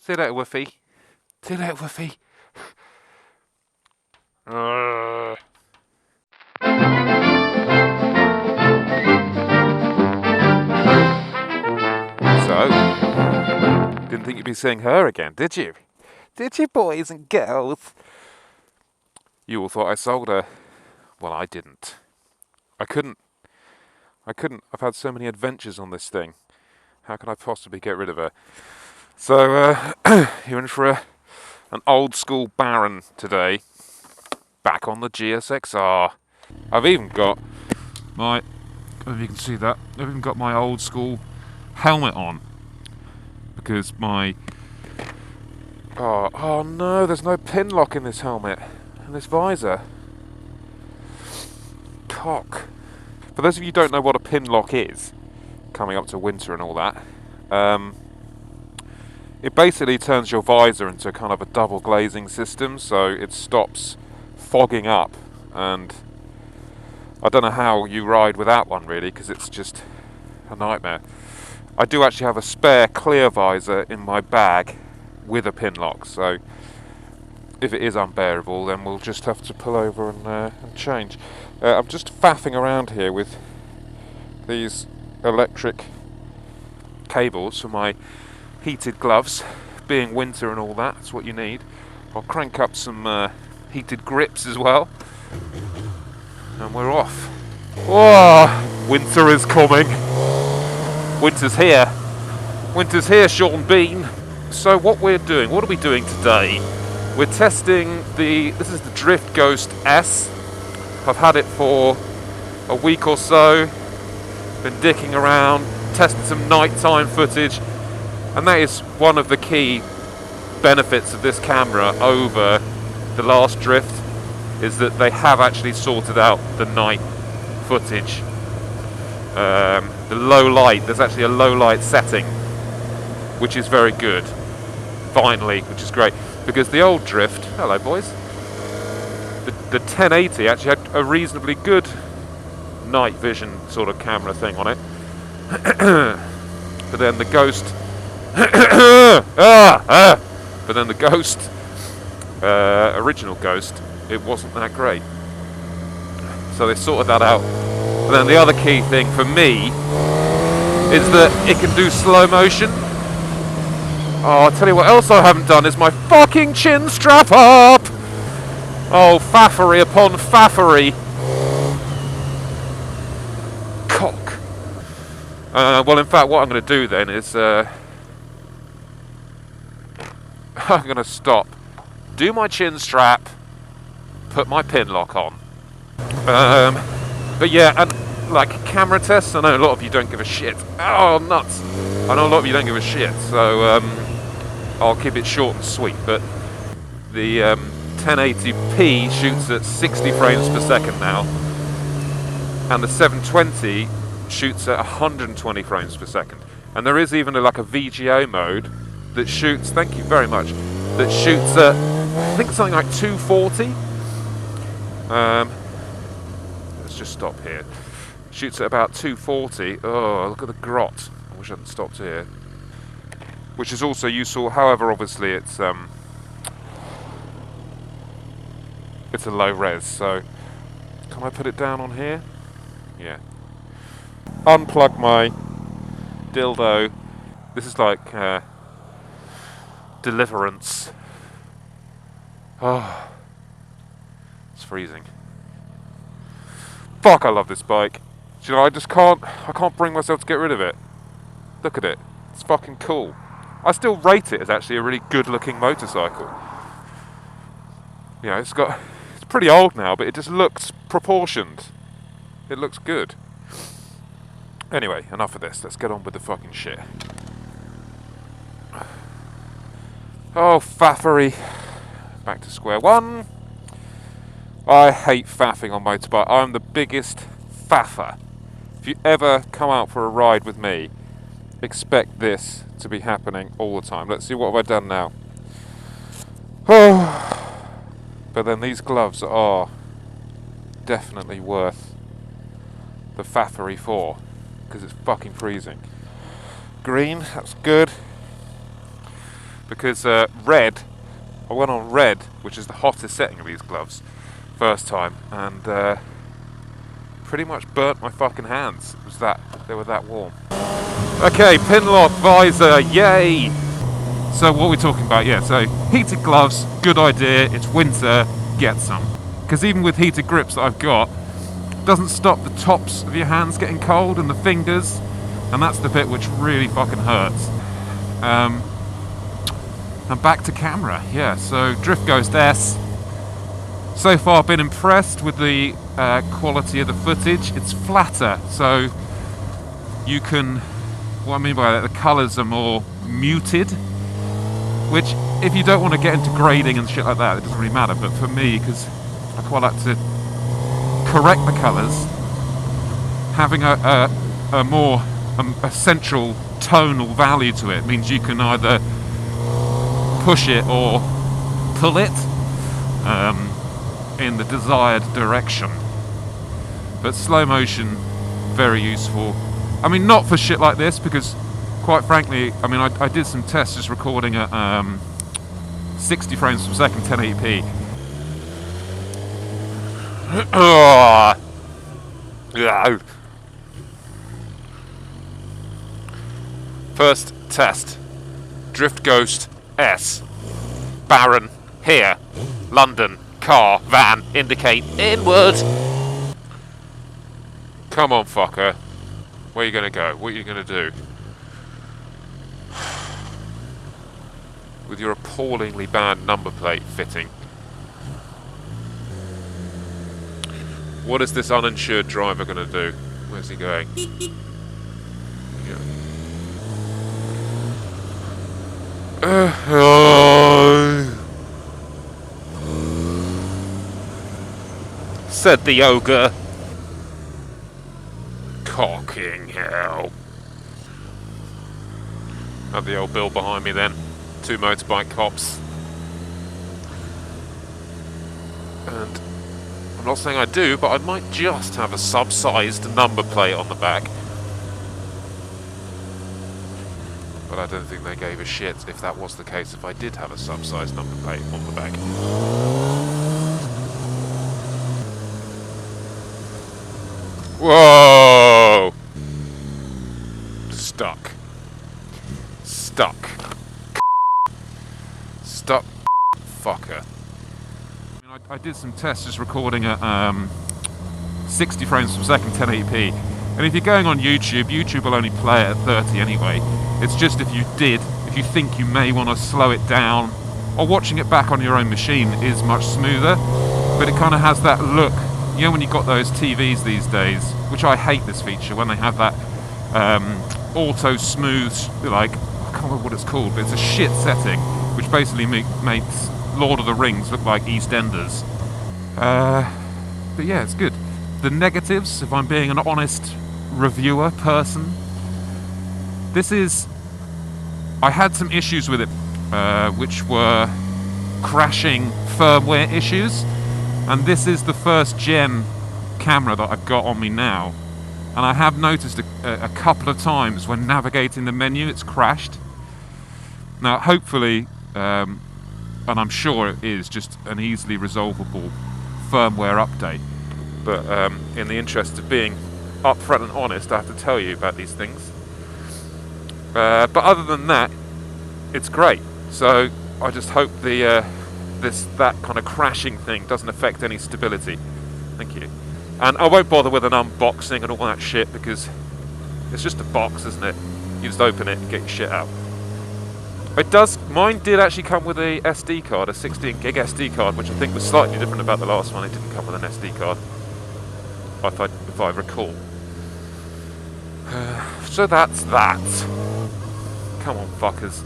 See you later, Woofy. See you later, Woofy. So, didn't think you'd be seeing her again, did you? Did you, boys and girls? You all thought I sold her. Well, I didn't. I couldn't. I've had so many adventures on this thing. How can I possibly get rid of her? So, you're in for an old school Baron today. Back on the GSXR. I've even got my, I don't know if you can see that, I've even got my old school helmet on. Because my, oh no, there's no pin lock in this helmet. And this visor. Cock. For those of you who don't know what a pin lock is, coming up to winter and all that, it basically turns your visor into kind of a double glazing system, so it stops fogging up, and I don't know how you ride without one really, because it's just a nightmare. I do actually have a spare clear visor in my bag with a pin lock, so if it is unbearable then we'll just have to pull over and change. I'm just faffing around here with these electric cables for my heated gloves, being winter and all that, that's what you need. I'll crank up some heated grips as well, and we're off. Oh, winter is coming. Winter's here. Winter's here, Sean Bean. So what we're doing, what are we doing today? We're testing this is the Drift Ghost S. I've had it for a week or so, been dicking around, testing some nighttime footage, and that is one of the key benefits of this camera over the last Drift, is that they have actually sorted out the night footage. The low light, there's actually a low light setting, which is very good, finally, which is great, because the old Drift, hello boys, the 1080 actually had a reasonably good night vision sort of camera thing on it. But then the Ghost but then the Ghost original Ghost, it wasn't that great, so they sorted that out. And then the other key thing for me is that it can do slow motion. Oh, I'll tell you what else I haven't done is my fucking chin strap up. Oh, faffery upon faffery. Cock. Well, in fact, what I'm going to do then is I'm going to stop, do my chin strap, put my pin lock on. But yeah, and like camera tests, I know a lot of you don't give a shit. Oh, nuts. I know a lot of you don't give a shit, so I'll keep it short and sweet. But the 1080p shoots at 60 frames per second now, and the 720 shoots at 120 frames per second. And there is even like a VGA mode that shoots, thank you very much, that shoots at, I think something like 240. Let's just stop here. Shoots at about 240. Oh, look at the grot. I wish I hadn't stopped here. Which is also useful, however, obviously it's a low res, so can I put it down on here? Yeah. Unplug my dildo. This is like deliverance. Oh, it's freezing. Fuck, I love this bike. Do you know, I can't bring myself to get rid of it. Look at it. It's fucking cool. I still rate it as actually a really good looking motorcycle. You know, it's pretty old now, but it just looks proportioned. It looks good. Anyway, enough of this. Let's get on with the fucking shit. Oh, faffery. Back to square one. I hate faffing on motorbike. I'm the biggest faffer. If you ever come out for a ride with me, expect this to be happening all the time. Let's see, what have I done now? Oh, but then these gloves are definitely worth the faffery for, because it's fucking freezing. Green, that's good. because red, I went on red, which is the hottest setting of these gloves, first time, and pretty much burnt my fucking hands. It was they were that warm. Okay, pin lock visor, yay! So what are we talking about? Yeah, so heated gloves, good idea. It's winter, get some. Because even with heated grips that I've got, doesn't stop the tops of your hands getting cold and the fingers, and that's the bit which really fucking hurts. And back to camera, yeah, so Drift Ghost S. So far I've been impressed with the quality of the footage. It's flatter, so you can, what I mean by that, the colours are more muted, which if you don't want to get into grading and shit like that, it doesn't really matter, but for me, because I quite like to correct the colours, having a more central tonal value to it means you can either push it or pull it in the desired direction. But slow motion, very useful. I mean, not for shit like this, because quite frankly, I mean, I did some tests just recording at 60 frames per second, 1080p. First test. Drift Ghost S. Baron, here. London, car, van, indicate, inward. Come on, fucker. Where are you going to go? What are you going to do? With your appallingly bad number plate fitting. What is this uninsured driver going to do? Where's he going? Said the ogre. Cocking hell. Have the old bill behind me then. 2 motorbike cops. And I'm not saying I do, but I might just have a sub-sized number plate on the back. But I don't think they gave a shit if that was the case, if I did have a sub-sized number plate on the back. Whoa! Stuck. Stuck. Stuck. Fucker. I did some tests just recording at 60 frames per second, 1080p. And if you're going on YouTube, YouTube will only play it at 30 anyway. It's just if you think you may want to slow it down, or watching it back on your own machine is much smoother, but it kind of has that look. You know when you've got those TVs these days, which I hate this feature, when they have that auto smooth, like, I can't remember what it's called, but it's a shit setting, which basically makes Lord of the Rings look like EastEnders. But yeah, it's good. The negatives, if I'm being an honest reviewer person, I had some issues with it, which were crashing firmware issues, and this is the first gen camera that I've got on me now, and I have noticed a couple of times when navigating the menu it's crashed. Now hopefully, and I'm sure it is just an easily resolvable firmware update, but in the interest of being upfront and honest, I have to tell you about these things. But other than that, it's great. So I just hope that kind of crashing thing doesn't affect any stability. Thank you. And I won't bother with an unboxing and all that shit, because it's just a box, isn't it? You just open it and get your shit out. Mine did actually come with a SD card, a 16 gig SD card, which I think was slightly different about the last one. It didn't come with an SD card, if I recall. So that's that. Come on, fuckers.